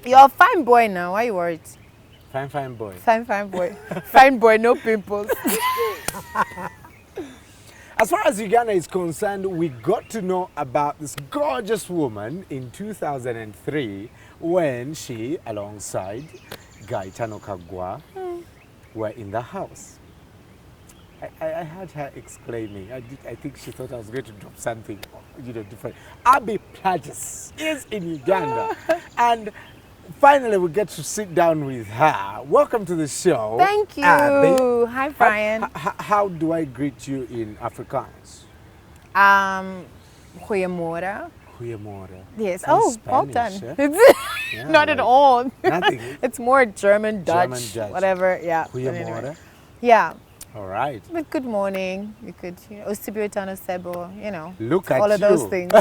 You're a fine boy now. Why you worried? Fine boy. Fine boy. Fine boy, no pimples. As far as Uganda is concerned, we got to know about this gorgeous woman in 2003 when she, alongside Gaetano Kagwa, were in the house. I heard her exclaiming. I think she thought I was going to drop something, different. Abby Plaatjes is in Uganda, and finally we get to sit down with her. Welcome to the show. Thank you. Abby. Hi, Brian. How do I greet you in Afrikaans? Goeiemorgen. Goeiemorgen. Yes. Sounds well Spanish, done. eh? It's not at all. Nothing. It's more German, Dutch, Dutch. whatever. Yeah. but Goeiemorgen. anyway. Yeah. All right. But good morning. You could, Osibiyotano Sebo, Look at all of those you. things.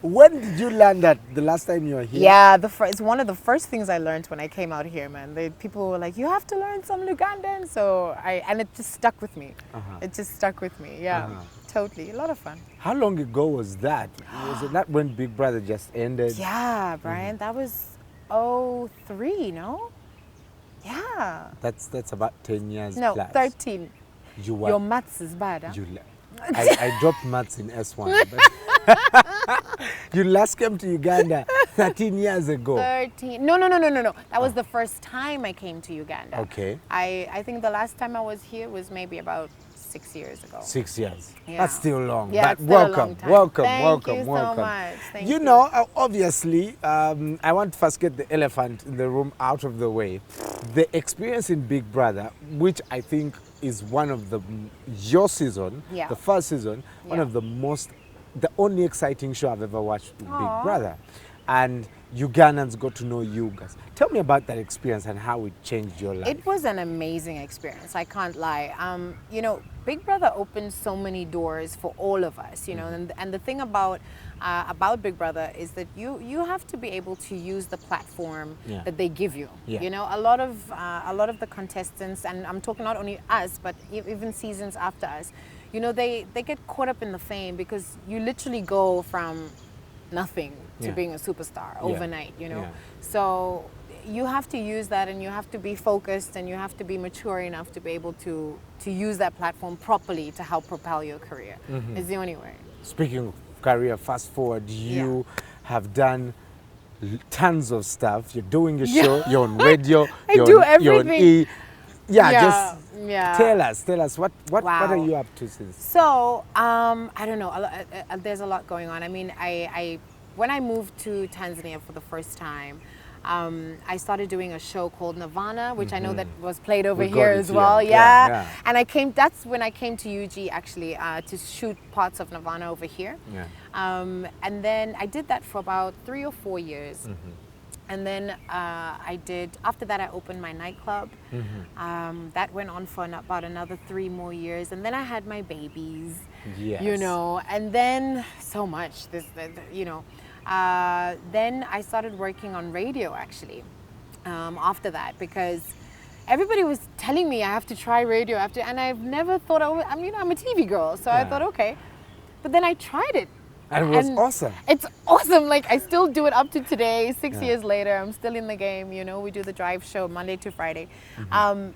When did you learn that the last time you were here? Yeah, it's one of the first things I learned when I came out here, man. People were like, you have to learn some Lugandan. And it just stuck with me. It just stuck with me. Yeah, totally. A lot of fun. How long ago was that? Was it not when Big Brother just ended? Yeah, Brian, that was 03, no? Yeah. That's about 10 years No, plus. 13. You were, Your maths is bad, huh? I dropped maths in S1. But you last came to Uganda 13 years ago. 13. No. That was the first time I came to Uganda. Okay. I think the last time I was here was maybe about 6 years ago. 6 years. Yeah. That's still long. Yeah, But it's still a long welcome, time. welcome, Thank welcome, you so welcome. much. Thank You you. know, obviously, I want to first get the elephant in the room out of the way. The experience in Big Brother, which I think is one of your season, Yeah. the first season, one Yeah. of the only exciting show I've ever watched with Big Brother. And Ugandans got to know you guys. Tell me about that experience and how it changed your life. It was an amazing experience. I can't lie. Big Brother opened so many doors for all of us. And the thing about Big Brother is that you have to be able to use the platform that they give you. Yeah. A lot of the contestants, and I'm talking not only us, but even seasons after us, they get caught up in the fame because you literally go from nothing to being a superstar overnight. Yeah. So you have to use that, and you have to be focused, and you have to be mature enough to be able to use that platform properly to help propel your career. It's the only way. Speaking of career, fast forward, you have done tons of stuff. You're doing your show, you're on radio, do everything. You're on E. Yeah. Tell us what are you up to since? So I don't know. There's a lot going on. I mean, when I moved to Tanzania for the first time, I started doing a show called Nirvana, which I know that was played over here as well. Yeah. And that's when I came to UG actually to shoot parts of Nirvana over here. Yeah. And then I did that for about 3 or 4 years. And then after that I opened my nightclub. That went on for about another 3 more years. And then I had my babies, Yes. and then so much, then I started working on radio actually after that, because everybody was telling me I have to try radio, and I've never thought I'm a TV girl, so I thought, okay. But then I tried it. And it was awesome. It's awesome. Like, I still do it up to today, 6 years later. I'm still in the game. We do the drive show Monday to Friday. And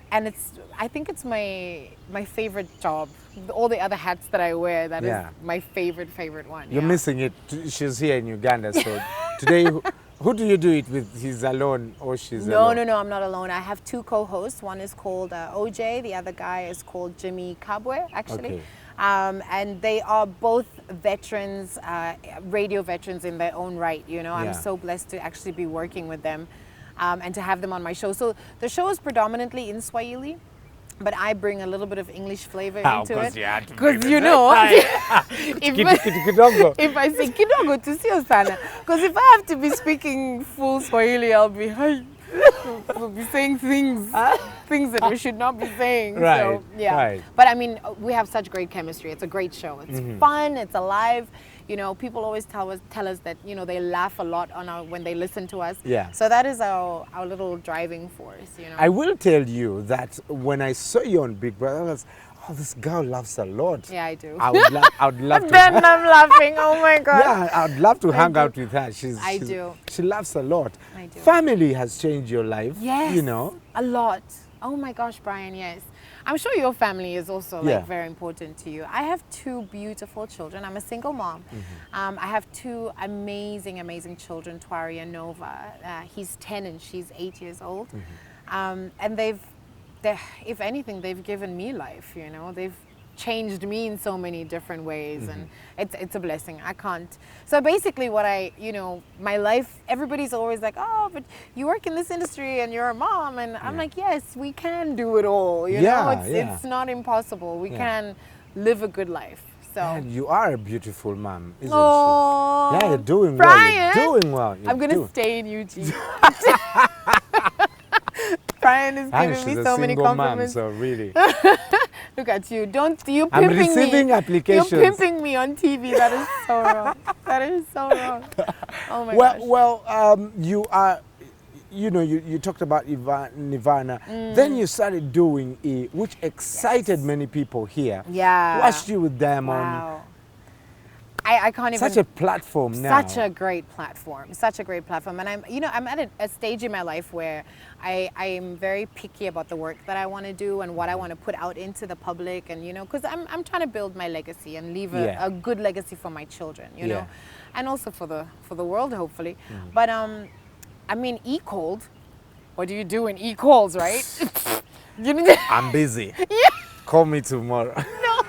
I think it's my favorite job. All the other hats that I wear, that is my favorite one. You're missing it. She's here in Uganda, so today, who do you do it with? He's alone or she's alone? No, I'm not alone. I have 2 co-hosts. One is called OJ. The other guy is called Jimmy Kabwe, actually. Okay. And they are both veterans, radio veterans in their own right. I'm so blessed to actually be working with them and to have them on my show. So the show is predominantly in Swahili, but I bring a little bit of English flavor into it. Because if I say kidogo to sio sana, because if I have to be speaking full Swahili, I'll be we'll be saying things that we should not be saying. Right. So, yeah. Right. But I mean, we have such great chemistry. It's a great show. It's fun. It's alive. People always tell us that they laugh a lot when they listen to us. Yeah. So that is our little driving force. I will tell you that when I saw you on Big Brother, I was, oh, this girl laughs a lot. Yeah, I do. I would love to. Then I'm laughing. Oh my God. Yeah, I'd love to hang do. out with her. I do. She laughs a lot. I do. Family has changed your life. Yes. You know. A lot. Oh my gosh, Brian, yes. I'm sure your family is also Yeah. like very important to you. I have two beautiful children. I'm a single mom. I have two amazing, amazing children, Twari and Nova. He's 10 and she's 8 years old. And if anything, they've given me life, you know. They've changed me in so many different ways, and it's a blessing. I can't. So basically what my life, everybody's always like, oh, but you work in this industry and you're a mom, and I'm like, yes, we can do it all, you know. It's not impossible. We can live a good life. So And you are a beautiful mom, isn't oh, she? Yeah, you're doing Brian, well. You're doing well. I'm gonna stay in UG. Brian is giving me so many compliments. Mom, so really. Look at you. You I'm pimping receiving me. applications. You're pimping me on TV. That is so wrong. That is so wrong. Oh my gosh. Well, you are, you know, you talked about Nirvana. Then you started doing E, which excited many people here. Yeah. Watched you with them on Wow. I can't even. such a platform now. Such a great platform. Such a great platform. And I'm at a stage in my life where I am very picky about the work that I want to do and what I want to put out into the public, and because I'm trying to build my legacy and leave a good legacy for my children, you know, and also for the world, hopefully. But E-Cold, what do you do in E-Calls, right? I'm busy. Yeah. Call me tomorrow. No.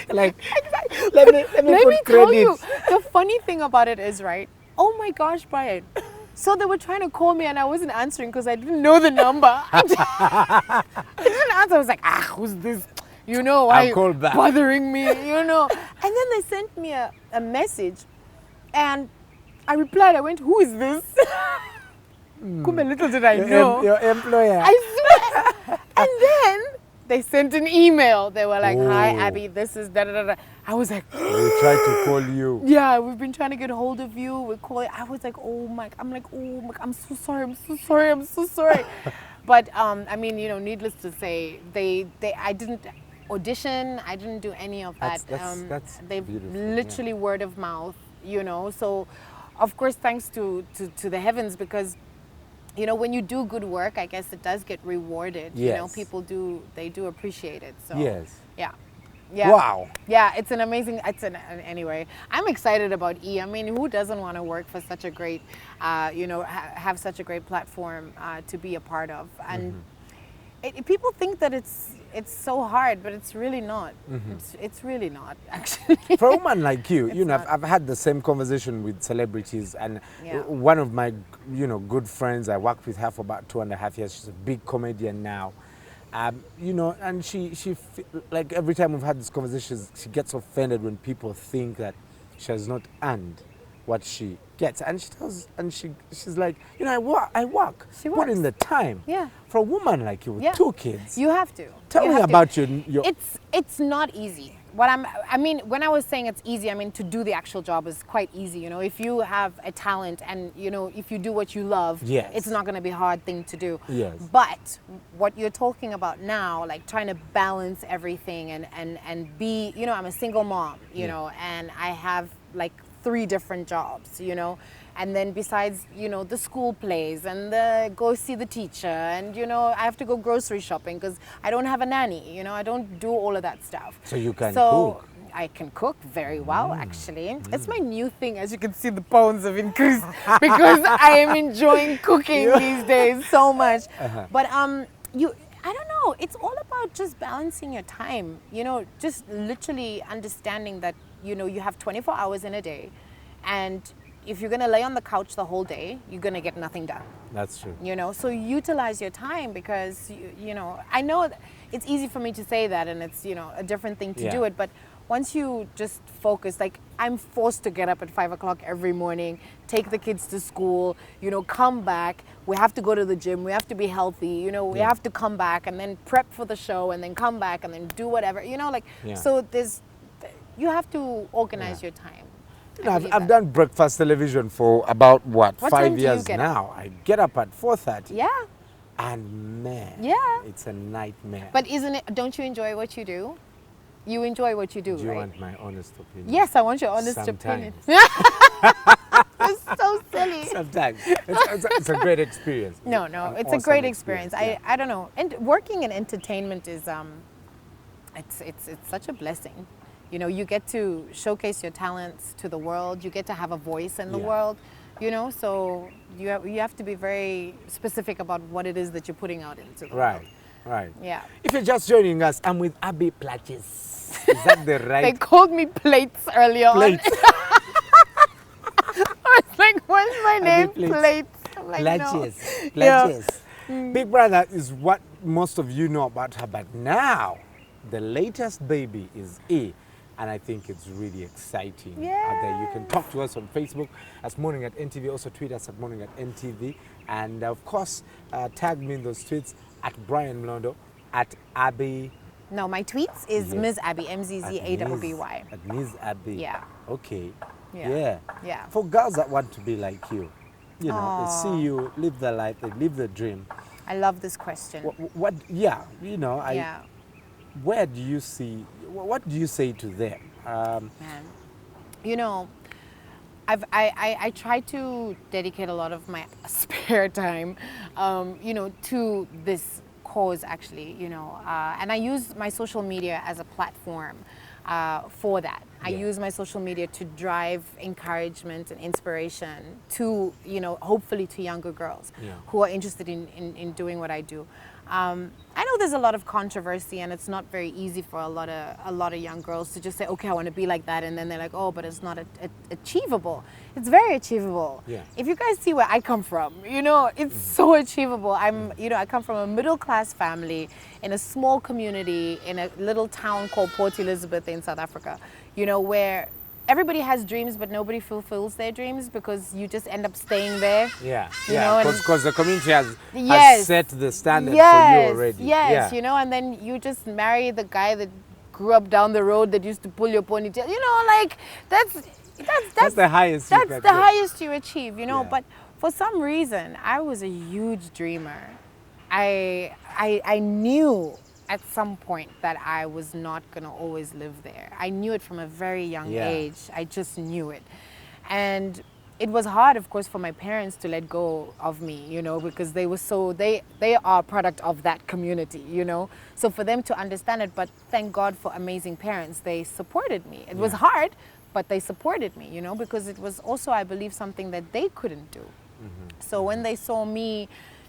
Like, Exactly. let me put tell credit. you, the funny thing about it is, right? Oh my gosh, Brian. So they were trying to call me and I wasn't answering because I didn't know the number. I didn't answer. I was like, who's this? You know, why I'll call back. bothering me, you know? And then they sent me a message and I replied. I went, who is this? Kumbe, little did I know. Your employer. I swear. And then they sent an email. They were like, hi, Abby, this is da-da-da-da. I was like, We tried to call you. yeah, we've been trying to get hold of you. We're calling. I was like, I'm so sorry. I'm so sorry. But, needless to say, I didn't audition. I didn't do any of that. That's they've beautiful, literally word of mouth, So, of course, thanks to the heavens, because when you do good work, I guess it does get rewarded. Yes. People do appreciate it. So Yes. yeah. Yeah. Wow. Yeah, anyway, I'm excited about E. I mean, who doesn't want to work for such a great, have such a great platform to be a part of? And people think that it's so hard, but it's really not. It's really not, actually. For a woman like you, not. I've had the same conversation with celebrities, and one of my, good friends, I worked with her for about 2.5 years. She's a big comedian now. And she like every time we've had these conversations, she gets offended when people think that she has not earned what she gets, and she's like, I work. She Put in the time. Yeah. For a woman like you with 2 kids, You have to. tell You me have to. about your. It's not easy. When I was saying it's easy, to do the actual job is quite easy. If you have a talent and, if you do what you love, Yes. it's not going to be a hard thing to do. Yes. But what you're talking about now, like trying to balance everything and be, I'm a single mom, and I have like 3 different jobs, and then besides, the school plays and go see the teacher, and I have to go grocery shopping because I don't have a nanny, I don't do all of that stuff. So you can cook. I can cook very well, actually. It's my new thing. As you can see, the pounds have increased because I am enjoying cooking these days so much. But I don't know. It's all about just balancing your time. Just literally understanding that you have 24 hours in a day, and if you're gonna lay on the couch the whole day, you're gonna get nothing done. That's true. So utilize your time, because I know it's easy for me to say that, and it's a different thing to do it, but once you just focus, like I'm forced to get up at 5 o'clock every morning, take the kids to school, come back, we have to go to the gym, we have to be healthy, we have to come back and then prep for the show and then come back and then do whatever, so you have to organize your time. I've done breakfast television for about, What time 5 do you years get now. I get up at 4:30. Yeah. And man, Yeah. it's a nightmare. But don't you enjoy what you do? you enjoy what you do, Do you right? want my honest opinion? Yes, I want your honest opinion. Sometimes. It's so silly. Sometimes. It's a great experience. No, An it's a awesome great experience. yeah. I don't know. And working in entertainment is it's such a blessing. You know, you get to showcase your talents to the world. You get to have a voice in the Yeah. world. You know, so you have to be very specific about what it is that you're putting out into the Right, world. right. Yeah. If you're just joining us, I'm with Abby Plaatjes. Is that the They right called me Plates earlier place? on. I was like, what's my name? Plates. Plates. I'm like, Plaatjes. no. Yeah. Plaatjes. Big Brother is what most of you know about her, but now the latest baby is A. And I think it's really exciting. Out there. You can talk to us on Facebook as Morning at NTV, also tweet us at Morning at NTV. And of course, tag me in those tweets at Brian Mlondo, at Abby. No, my tweets is Yes. Ms. Abby, MZZABBY. At Ms. Abby. Yeah. Okay. Yeah. Yeah. For girls that want to be like you, you know, they Aw. see you live the life, they live the dream. I love this question. What yeah, you know, Yeah. where do you see, what do you say to them? Man. You know, I try to dedicate a lot of my spare time, you know, to this cause actually, you know, and I use my social media as a platform for that. I Yeah. use my social media to drive encouragement and inspiration to, you know, hopefully to younger girls Yeah. who are interested in doing what I do. I know there's a lot of controversy, and it's not very easy for a lot of young girls to just say, okay, I want to be like that, and then they're like, oh, but it's not achievable. It's very achievable. Yeah. If you guys see where I come from, you know, it's so achievable. You know, I come from a middle-class family in a small community in a little town called Port Elizabeth in South Africa, you know, where everybody has dreams, but nobody fulfills their dreams because you just end up staying there. Yeah, You know, and- because the community has Yes. set the standard for Yes, you already. yes, Yeah. you know, and then you just marry the guy that grew up down the road that used to pull your ponytail. You know, like that's the highest you That's can the get. highest you achieve, you know. Yeah. But for some reason, I was a huge dreamer. I knew at some point that I was not gonna always live there. I knew it from a very young Yeah. age. I just knew it, and it was hard, of course, for my parents to let go of me, you know, because they were they are a product of that community, you know. So for them to understand it, but thank God for amazing parents, they supported me. It was Yeah. hard, but they supported me, you know, because it was also, I believe, something that they couldn't do. So when they saw me,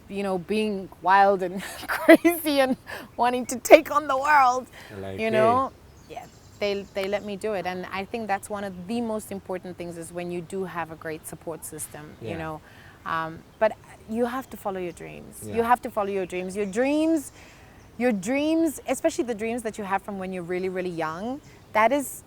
you know, being wild and crazy and wanting to take on the world, Like, you know, yeah, they let me do it. And I think that's one of the most important things is when you do have a great support system, you Yeah. know. But you have to follow your dreams. Yeah. You have to follow your dreams. Your dreams, especially the dreams that you have from when you're really, really young, that is,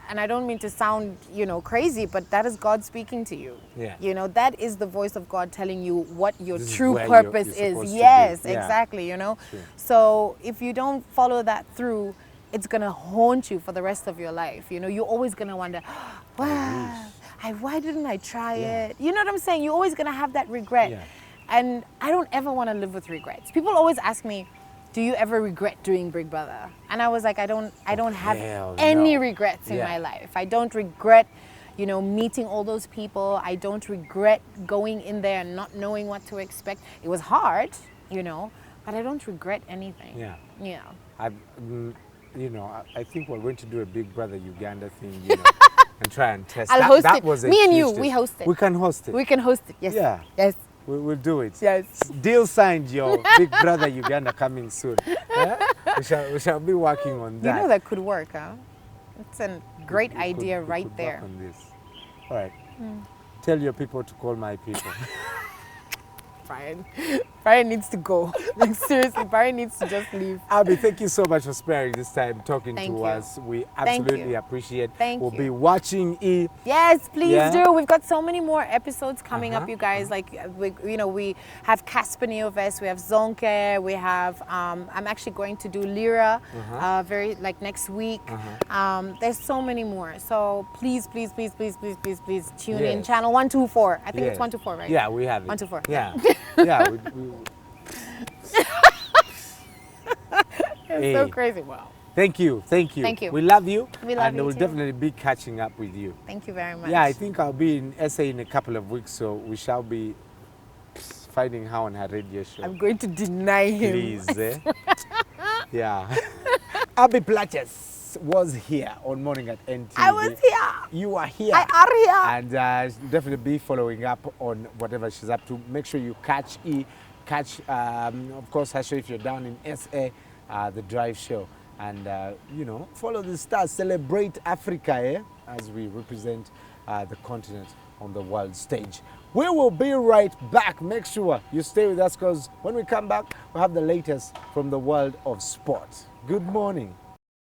and I don't mean to sound, you know, crazy, but that is God speaking to you. Yeah. You know, that is the voice of God telling you what your This is true where you're purpose supposed is. to be. Yes, Yeah. exactly, you know. Sure. So if you don't follow that through, it's going to haunt you for the rest of your life. You know, you're always going to wonder, wow, why didn't I try Yeah. it? You know what I'm saying? You're always going to have that regret. Yeah. And I don't ever want to live with regrets. People always ask me, do you ever regret doing Big Brother? And I was like, I don't have hell any no. regrets in Yeah. my life. I don't regret, you know, meeting all those people. I don't regret going in there and not knowing what to expect. It was hard, you know, but I don't regret anything. Yeah. Yeah. You know, I think we're going to do a Big Brother Uganda thing, you know, and try and test. I'll host it. Was a Me and you, huge we test. host it. We can host it. We can host it. Yes. Yeah. Yes. We'll do it. Yes. Deal signed, yo. Big Brother Uganda coming soon. We shall be working on that. You know that could work, huh? It's a great We could- idea we right could there. work on this. All right. Tell your people to call my people. Brian needs to go. Like seriously, Brian needs to just leave. Abby, thank you so much for sparing this time talking Thank to you. us. We Thank absolutely you. appreciate. Thank we'll you. be watching it. Yes, please Yeah? do. We've got so many more episodes coming up, Uh-huh, you guys. Like, we have Casper Neovest, we have Zonke, we have. I'm actually going to do Lyra, very like next week. There's so many more. So please tune in. Yes. Channel 124. I think Yes. it's 124, right? Yeah, we have it. 124. Yeah, yeah. It's so Hey. crazy. Wow. Thank you. Thank you. Thank you. We love you. We love and you we'll too. definitely be catching up with you. Thank you very much. Yeah, I think I'll be in SA in a couple of weeks, so we shall be finding her on her radio show. I'm going to deny him. Please. Yeah. Abby Plaatjes was here on Morning at NTV. I was here. You are here. I are here. And definitely be following up on whatever she's up to. Make sure you catch of course, her show if you're down in SA, the Drive Show. And, you know, follow the stars, celebrate Africa, as we represent the continent on the world stage. We will be right back. Make sure you stay with us because when we come back, we'll have the latest from the world of sport. Good morning.